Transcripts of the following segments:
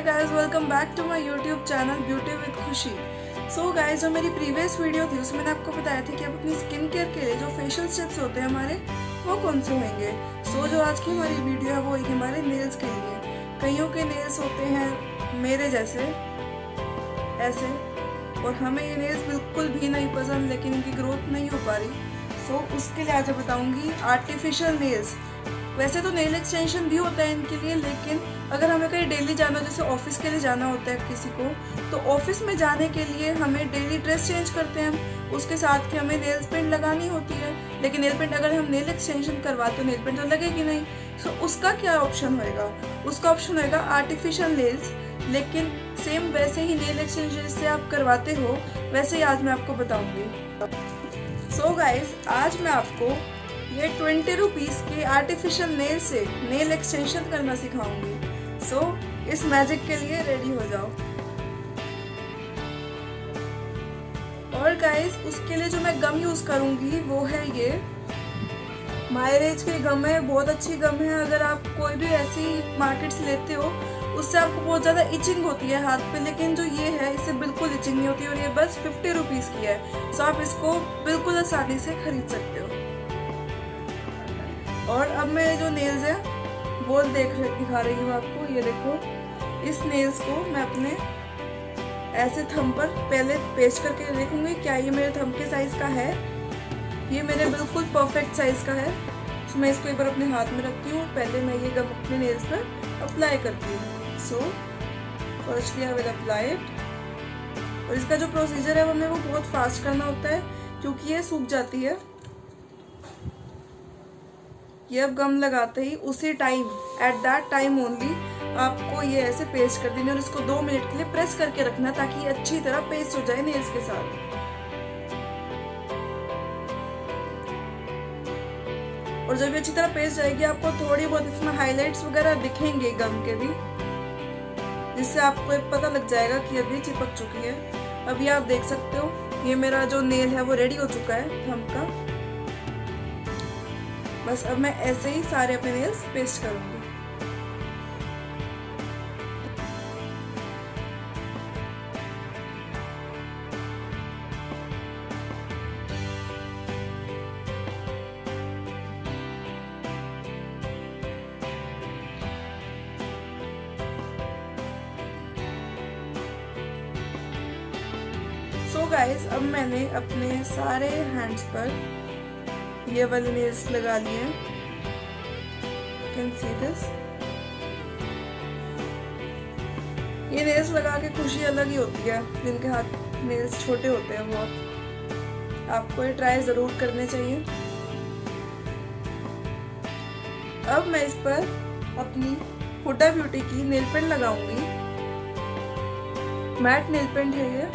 Hi guys, welcome back to my YouTube channel beauty with Khushi. सो guys, जो मेरी previous video थी उसमें मैंने आपको बताया था कि आप अपनी स्किन केयर के लिए जो फेशियल स्टेप्स होते हैं हमारे, वो कौन से होंगे। सो जो आज की हमारी वीडियो है वो एक हमारे नेल्स के लिए। कईयों के नेल्स होते हैं मेरे जैसे ऐसे, और हमें ये नेल्स बिल्कुल भी नहीं पसंद, लेकिन इनकी ग्रोथ नहीं हो पा रही। सो उसके लिए आज बताऊंगी आर्टिफिशियल नेल्स। वैसे तो नेल एक्सटेंशन भी होता है इनके लिए, लेकिन अगर हमें कहीं डेली जाना हो, जैसे ऑफिस के लिए जाना होता है किसी को, तो ऑफिस में जाने के लिए हमें डेली ड्रेस चेंज करते हैं, उसके साथ कि हमें नेल्स पेंट लगानी होती है। लेकिन नेल पेंट अगर हम नेल एक्सटेंशन करवाते तो नेल पेंट तो लगेगी नहीं। सो उसका क्या ऑप्शन होएगा? उसका ऑप्शन होएगा आर्टिफिशियल नेल्स। लेकिन सेम वैसे ही नेल एक्सटेंशन जिससे आप करवाते हो, वैसे ही आज मैं आपको बताऊंगी। सो गाइस, आज मैं आपको ये 20 रुपीज़ के आर्टिफिशियल नेल से नेल एक्सटेंशन करना सिखाऊंगी। सो इस मैजिक के लिए रेडी हो जाओ। और गाइस, उसके लिए जो मैं गम यूज करूंगी वो है ये मायरेज की गम है। बहुत अच्छी गम है। अगर आप कोई भी ऐसी मार्केट से लेते हो, उससे आपको बहुत ज़्यादा इचिंग होती है हाथ पे, लेकिन जो ये है इससे बिल्कुल इचिंग नहीं होती, और ये बस 50 रुपीज़ की है। सो आप इसको बिल्कुल आसानी से खरीद सकते हो। और अब मैं जो नेल्स है वो दिखा रही हूँ आपको। ये देखो, इस नेल्स को मैं अपने ऐसे थंब पर पहले पेस्ट करके देखूंगी क्या ये मेरे थंब के साइज का है। ये मेरे बिल्कुल परफेक्ट साइज का है। तो मैं इसको एक बार अपने हाथ में रखती हूँ। पहले मैं ये गम अपने नेल्स पर अप्लाई करती हूँ। So firstly I will apply it. और इसका जो प्रोसीजर है वो हमें वो बहुत फास्ट करना होता है, क्योंकि ये सूख जाती है। ये अब गम लगाते ही उसी time, at that time only, आपको ये ऐसे पेस्ट कर देनी और इसको 2 मिनट के लिए प्रेस करके रखना, ताकि ये अच्छी तरह पेस्ट हो जाए नेल्स के साथ। और जब ये अच्छी तरह पेस्ट जाएगी, आपको थोड़ी बहुत इसमें हाइलाइट्स वगैरह दिखेंगे गम के भी, जिससे आपको पता लग जाएगा कि अभी चिपक चुकी है। अभी आप देख सकते हो ये मेरा जो नेल है वो रेडी हो चुका है थंब का। बस अब मैं ऐसे ही सारे अपने नेल्स पेस्ट करूंगी। सो गाइस, अब मैंने अपने सारे हैंड्स पर ये वाले नेल्स लगा लिए। Can see this. ये नेल्स लगा के खुशी अलग ही होती है। जिनके हाथ नेल्स छोटे होते हैं बहुत, आपको ये ट्राई जरूर करने चाहिए। अब मैं इस पर अपनी हुडा ब्यूटी की नेल पेंट लगाऊंगी। मैट नेल पेंट है ये।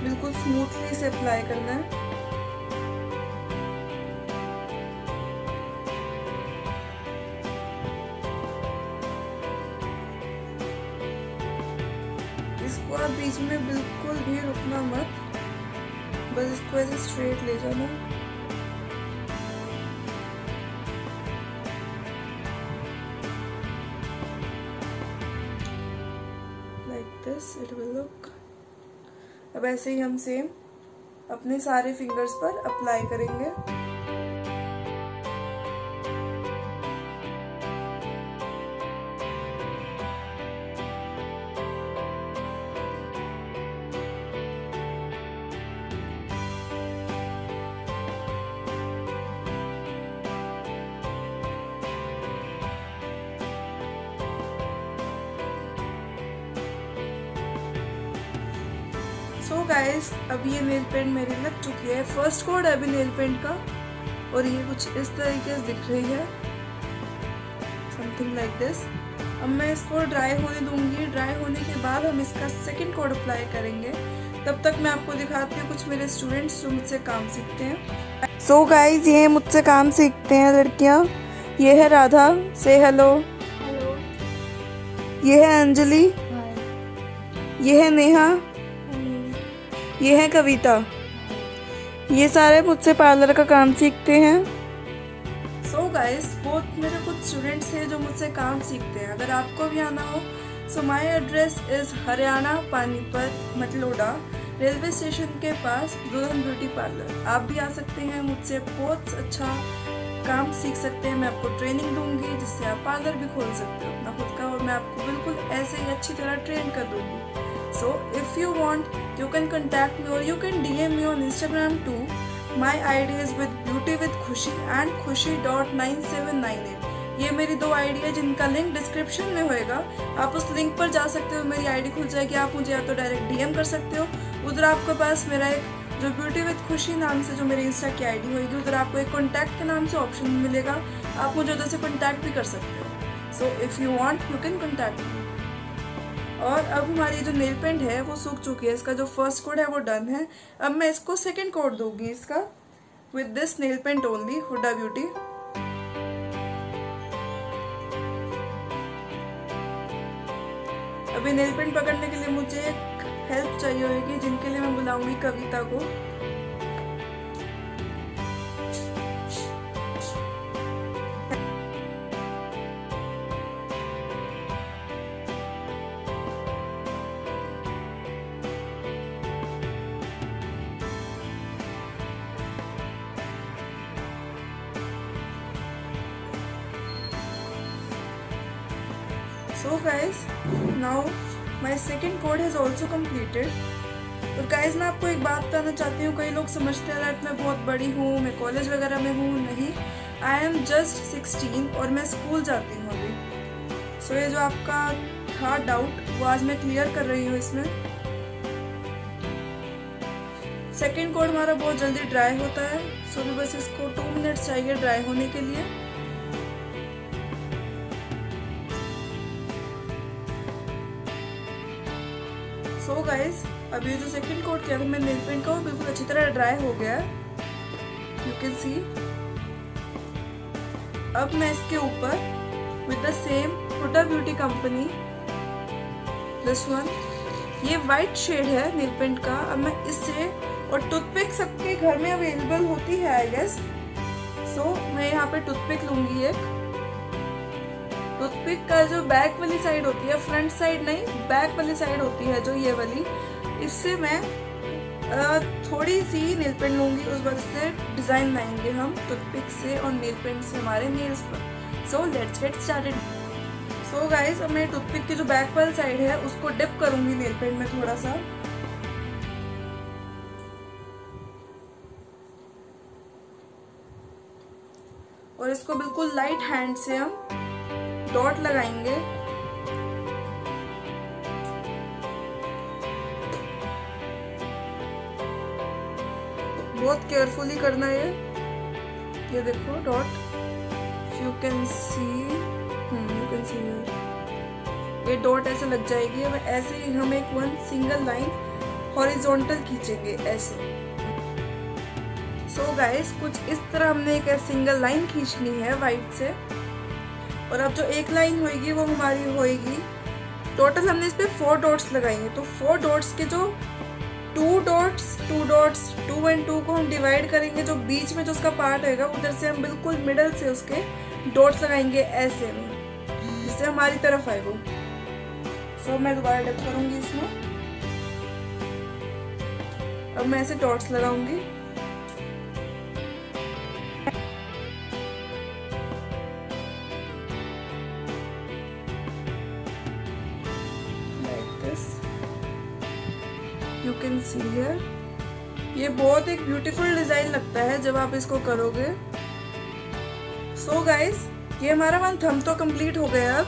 बिल्कुल स्मूथली इसे अप्लाई करना है। इसको आप बीच में बिल्कुल भी रुकना मत, बस इसको ऐसे स्ट्रेट ले जाना। Like this it will look. अब ऐसे ही हम सेम अपने सारे फिंगर्स पर अप्लाई करेंगे। सो गाइस, अब ये नेल पेंट मेरी लग चुकी है। फर्स्ट कोड है अभी नेल पेंट का, और ये कुछ इस तरीके से दिख रही है, समथिंग लाइक दिस। अब मैं इसको ड्राई होने दूंगी। ड्राई होने के बाद हम इसका सेकंड कोड अप्लाई करेंगे। तब तक मैं आपको दिखाती हूँ कुछ मेरे स्टूडेंट्स जो मुझसे काम सीखते हैं। सो गाइस, ये मुझसे काम सीखते हैं लड़कियाँ। ये है राधा, से हेलो। हेलो। ये है अंजलि। ये है नेहा, ये है कविता। ये सारे मुझसे पार्लर का काम सीखते हैं। सो गाइस, बहुत मेरे कुछ स्टूडेंट्स हैं जो मुझसे काम सीखते हैं। अगर आपको भी आना हो, so my address is Haryana Panipat Matloda railway station के पास दुल्हन ब्यूटी पार्लर। आप भी आ सकते हैं, मुझसे बहुत अच्छा काम सीख सकते हैं। मैं आपको ट्रेनिंग दूंगी जिससे आप पार्लर भी खोल सकते हो अपना खुद का, और मैं आपको बिल्कुल ऐसे ही अच्छी तरह ट्रेन कर दूंगी। So if you want you can contact me or you can DM me on Instagram too. My ID is with beauty with Khushi and khushi.9798। ये मेरी 2 आईडी है जिनका लिंक डिस्क्रिप्शन में होएगा। आप उस लिंक पर जा सकते हो, मेरी आईडी खुल जाएगी। आप मुझे या तो डायरेक्ट DM कर सकते हो, उधर आपके पास मेरा एक जो ब्यूटी विद खुशी नाम से जो मेरी इंस्टा की आईडी होगी, उधर आपको एक कॉन्टैक्ट के नाम से ऑप्शन मिलेगा। आप मुझे उधर से कॉन्टैक्ट भी कर सकते हो। So if you want you can contact me. और अब हमारी जो नेल पेंट है वो सूख चुकी है। इसका जो फर्स्ट कोड है वो डन है। अब मैं इसको सेकंड कोड दूंगी इसका with this nail paint only, Huda Beauty. अभी नेल पेंट पकड़ने के लिए मुझे एक हेल्प चाहिए होगी, जिनके लिए मैं बुलाऊंगी कविता को। So guys, now my second code has also completed। और guys, मैं आपको एक बात बताना चाहती हूँ। कई लोग समझते हैं कि मैं बहुत बड़ी हूँ, मैं कॉलेज वगैरह में हूँ। नहीं, I am just 16 और मैं स्कूल जाती हूँ अभी। सो ये जो आपका था डाउट वो आज मैं क्लियर कर रही हूँ इसमें। सेकेंड कोड हमारा बहुत जल्दी ड्राई होता है। सो अभी बस इसको 2 मिनट्स चाहिए ड्राई होने के लिए। सो गाइस, अब ये जो सेकंड कोट किया था मैं नेल पेंट का, वो बिल्कुल अच्छी तरह ड्राई हो गया है, यू कैन सी। अब मैं इसके ऊपर with the same Huda Beauty company, this one, ये वाइट शेड है नेल पेंट का। अब मैं इससे, और टूथपिक सबके घर में अवेलेबल होती है आई गेस। सो मैं यहाँ पे टूथपिक लूंगी एक। टूथपिक का जो बैक वाली साइड होती है, फ्रंट साइड नहीं, बैक वाली साइड होती है जो ये वाली, इससे मैं थोड़ी सी नेल पेंट लूंगी। उस वजह से डिजाइन लाएंगे हम टूथपिक से और नेल पेंट से हमारे नेल्स पर। So let's get started. So guys, अब मैं टूथपिक की जो बैक वाली साइड है उसको डिप करूंगी नेल पेंट में थोड़ा सा। और इसको बिल्कुल लाइट हैंड से हम डॉट लगाएंगे। बहुत केयरफुली करना है ये देखो dot, you can see, you can see ये डॉट ऐसे लग जाएगी। अब ऐसे ही हम एक वन सिंगल लाइन हॉरिजॉन्टल खींचेंगे ऐसे। सो गाइस, कुछ इस तरह हमने एक सिंगल लाइन खींचनी है वाइट से। और अब जो एक लाइन होएगी वो हमारी होएगी, टोटल हमने इस पे 4 डॉट्स लगाएंगे। तो 4 डॉट्स के जो 2 डॉट्स 2 एंड 2 को हम डिवाइड करेंगे। जो बीच में जो उसका पार्ट होएगा उधर से हम बिल्कुल मिडल से उसके डॉट्स लगाएंगे ऐसे में, जिससे हमारी तरफ आए वो। सो मैं दोबारा डिप करूंगी इसमें। अब मैं ऐसे डॉट्स लगाऊंगी। यू कैन सी हियर, ये बहुत एक ब्यूटीफुल डिजाइन लगता है जब आप इसको करोगे। सो गाइस, ये हमारा वन थंब तो कंप्लीट हो गया। अब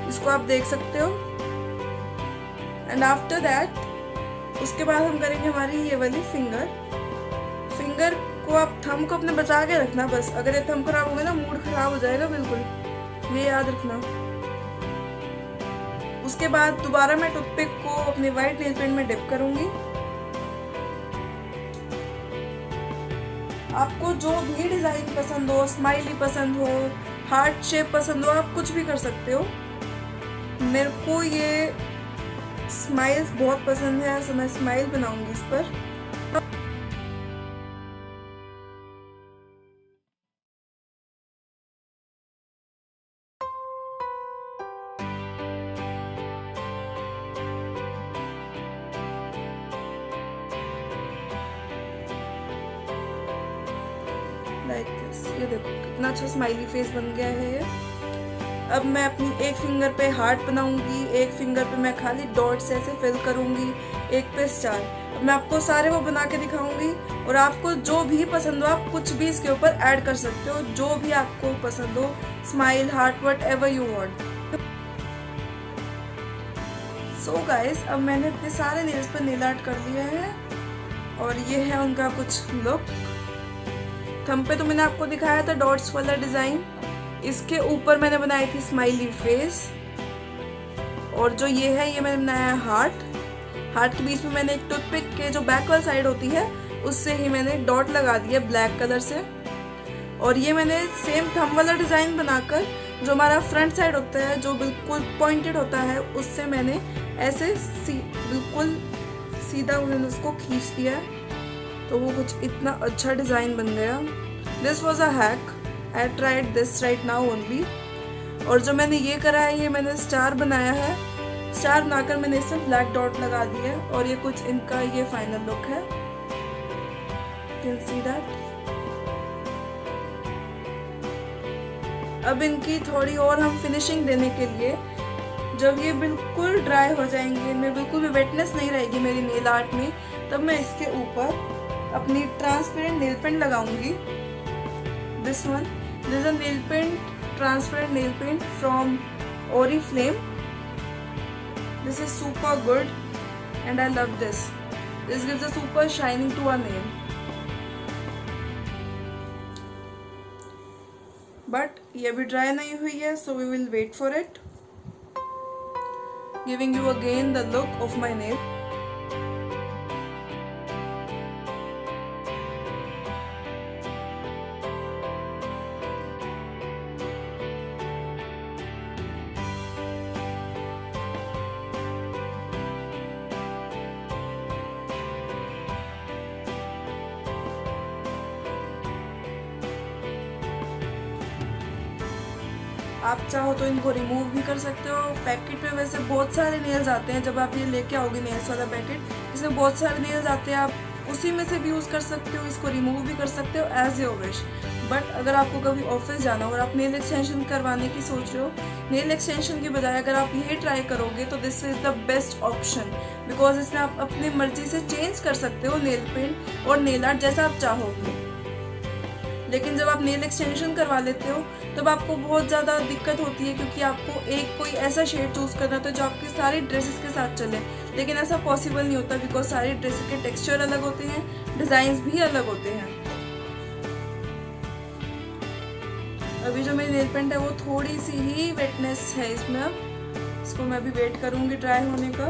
इसको आप देख सकते हो। एंड आफ्टर दैट उसके बाद हम करेंगे हमारी ये वाली फिंगर। फिंगर को आप थंब को अपने बचा के रखना बस। अगर ये थंब खराब हो गया ना, मूड खराब हो जाएगा बिल्कुल, ये याद रखना। उसके बाद दोबारा मैं टूथपिक को अपने वाइट नेल पेंट में डिप करूंगी। आपको जो भी डिजाइन पसंद हो, स्माइली पसंद हो, हार्ट शेप पसंद हो, आप कुछ भी कर सकते हो। मेरे को ये स्माइल्स बहुत पसंद है, तो मैं स्माइल बनाऊंगी इस पर। Like this. ये देखो कितना अच्छा स्माइली फेस बन गया है ये। अब मैं अपनी एक फिंगर पे हार्ट बनाऊंगी, एक फिंगर पे मैं खाली डॉट्स ऐसे फिल करूंगी, एक पे स्टार। अब मैं आपको सारे वो बना के दिखाऊंगी और आपको जो भी पसंद हो आप कुछ भी इसके ऊपर ऐड कर सकते हो, जो भी आपको पसंद हो, smile, heart, what ever you want. So guys, अब मैंने अपने सारे नेल्स पर नेल आर्ट कर लिया है और ये है उनका कुछ लुक। थंब पे तो मैंने आपको दिखाया था डॉट्स वाला डिजाइन, इसके ऊपर मैंने बनाई थी स्माइली फेस, और जो ये है ये मैंने बनाया है हार्ट। हार्ट के बीच में मैंने एक टूथपिक के जो बैक वाली साइड होती है उससे ही मैंने डॉट लगा दिया ब्लैक कलर से। और ये मैंने सेम थंब वाला डिजाइन बनाकर जो हमारा फ्रंट साइड होता है जो बिल्कुल पॉइंटेड होता है उससे मैंने ऐसे बिल्कुल सीधा मैंने उसको खींच दिया, तो वो कुछ इतना अच्छा डिजाइन बन गया। This was a hack, I tried this right now only. और जो मैंने ये करा है ये मैंने स्टार बनाया है, स्टार बनाकर मैंने इसमें ब्लैक डॉट लगा दिया है और ये कुछ इनका ये फाइनल लुक है। Can see that. अब इनकी थोड़ी और हम फिनिशिंग देने के लिए, जब ये बिल्कुल ड्राई हो जाएंगे, इनमें बिल्कुल भी वेटनेस नहीं रहेगी मेरी नेल आर्ट में, तब मैं इसके ऊपर अपनी ट्रांसपेरेंट नेल पेंट लगाऊंगी। This one, this is a nail paint, transparent nail paint from Oriflame. This is super good and I love this. This gives a super shining to our nail. But ये अभी dry नहीं हुई है, so we will wait for it. Giving you again the look of my nail. आप चाहो तो इनको remove भी कर सकते हो। पैकेट में वैसे बहुत सारे नेल्स आते हैं, जब आप ये लेके आओगे नेल्स वाला पैकेट, इसमें बहुत सारे नेल्स आते हैं, आप उसी में से भी यूज़ कर सकते हो, इसको रिमूव भी कर सकते हो एज योर विश। बट अगर आपको कभी ऑफिस जाना हो और आप नेल एक्सटेंशन करवाने की सोच रहे हो, नेल एक्सटेंशन की बजाय अगर आप ये ट्राई करोगे तो this is the best option, because इसमें आप अपनी मर्जी से चेंज कर सकते हो नेल पेंट और नेल आर्ट जैसा आप चाहोगे। लेकिन जब आप नेल एक्सटेंशन करवा लेते हो तब आपको बहुत ज़्यादा दिक्कत होती है, क्योंकि आपको एक कोई ऐसा शेड चूज़ करना होता है जो आपकी सारी ड्रेसेस के साथ चले, लेकिन ऐसा पॉसिबल नहीं होता, बिकॉज सारी ड्रेसेस के टेक्सचर अलग होते हैं, डिज़ाइंस भी अलग होते हैं। अभी जो मेरी नेल पेंट है वो थोड़ी सी ही वेटनेस है इसमें, अब इसको मैं अभी वेट करूँगी ड्राई होने का।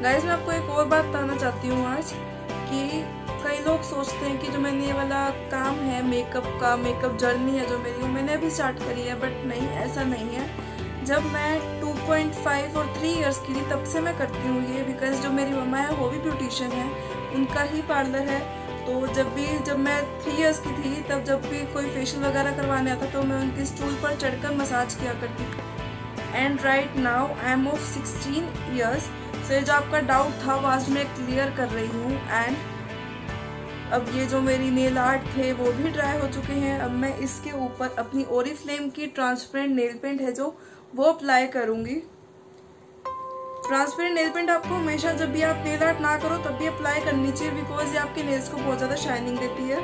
गाइस, मैं आपको एक और बात बताना चाहती हूँ आज, कि कई लोग सोचते हैं कि जो मैंने ये वाला काम है मेकअप का, मेकअप जर्नी है जो मेरी, वो मैंने अभी स्टार्ट करी है, बट नहीं, ऐसा नहीं है। जब मैं 2.5 और 3 इयर्स की थी तब से मैं करती हूँ ये, बिकॉज जो मेरी मम्मा है वो भी ब्यूटिशियन है, उनका ही पार्लर है। तो जब मैं 3 इयर्स की थी तब जब भी कोई फेशियल वगैरह करवाने आता तो मैं उनकी स्टूल पर चढ़कर मसाज किया करती थी। And right now I am of 16 years. So जो आपका डाउट था वो आज मैं क्लियर कर रही हूँ। एंड अब ये जो मेरी नेल आर्ट थे वो भी ड्राई हो चुके हैं। अब मैं इसके ऊपर अपनी ओरिफ्लेम की ट्रांसपेरेंट नेल पेंट है जो, वो अप्लाई करूँगी। ट्रांसपेरेंट नेल पेंट आपको हमेशा जब भी आप नेल आर्ट ना करो तब भी अप्लाई करनी चाहिए, बिकॉज ये आपके नेल्स को बहुत ज़्यादा शाइनिंग देती है।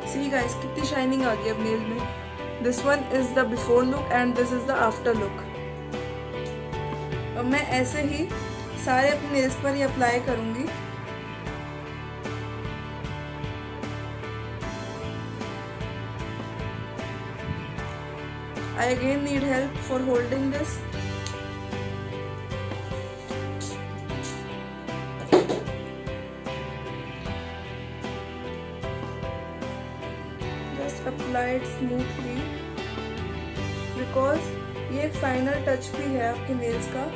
सी गाइस, कितनी शाइनिंग आ गई अब नेल में। This one is the before look and this is the after look. अब मैं ऐसे ही सारे अपने नेल्स पर ही अप्लाई करूंगी। I again need help for holding this. Just apply it smoothly because ये एक फाइनल टच भी है आपके नेल्स का।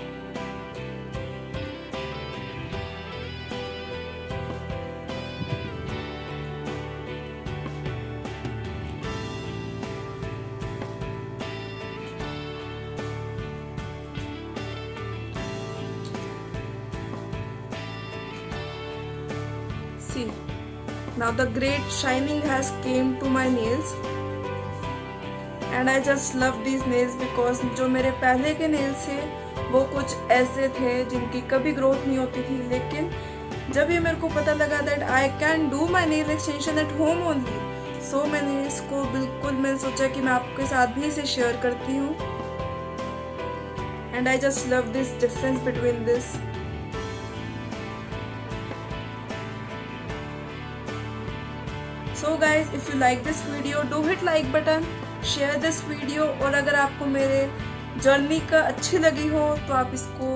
Now the great shining has came to my nails and I just love these nails because जो मेरे पहले के nails थे वो कुछ ऐसे थे जिनकी कभी ग्रोथ नहीं होती थी, लेकिन जब ये मेरे को पता लगा that I can do my nail extension at home only, so मैंने इसको मैंने सोचा कि मैं आपके साथ भी इसे शेयर करती हूँ and I just love this difference between this. So guys, if you like this video, do hit like button, share this video और अगर आपको मेरे जर्नी का अच्छी लगी हो तो आप इसको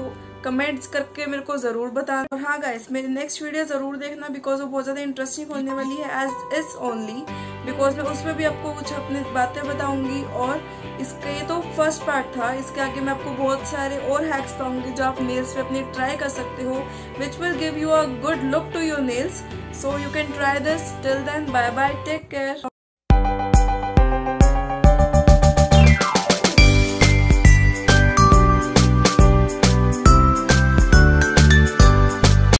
कमेंट्स करके मेरे को ज़रूर बताना। और हाँ गाइस, मेरी नेक्स्ट वीडियो ज़रूर देखना बिकॉज वो बहुत ज़्यादा इंटरेस्टिंग होने वाली है एज इज ओनली, बिकॉज मैं उसमें भी आपको कुछ अपनी बातें बताऊंगी। और इसका ये तो फर्स्ट पार्ट था, इसके आगे मैं आपको बहुत सारे और हैक्स बताऊंगी जो आप नेल्स पे अपनी ट्राई कर सकते हो, which will give you a good look to your nails. So you can try this. Till then, bye bye, take care.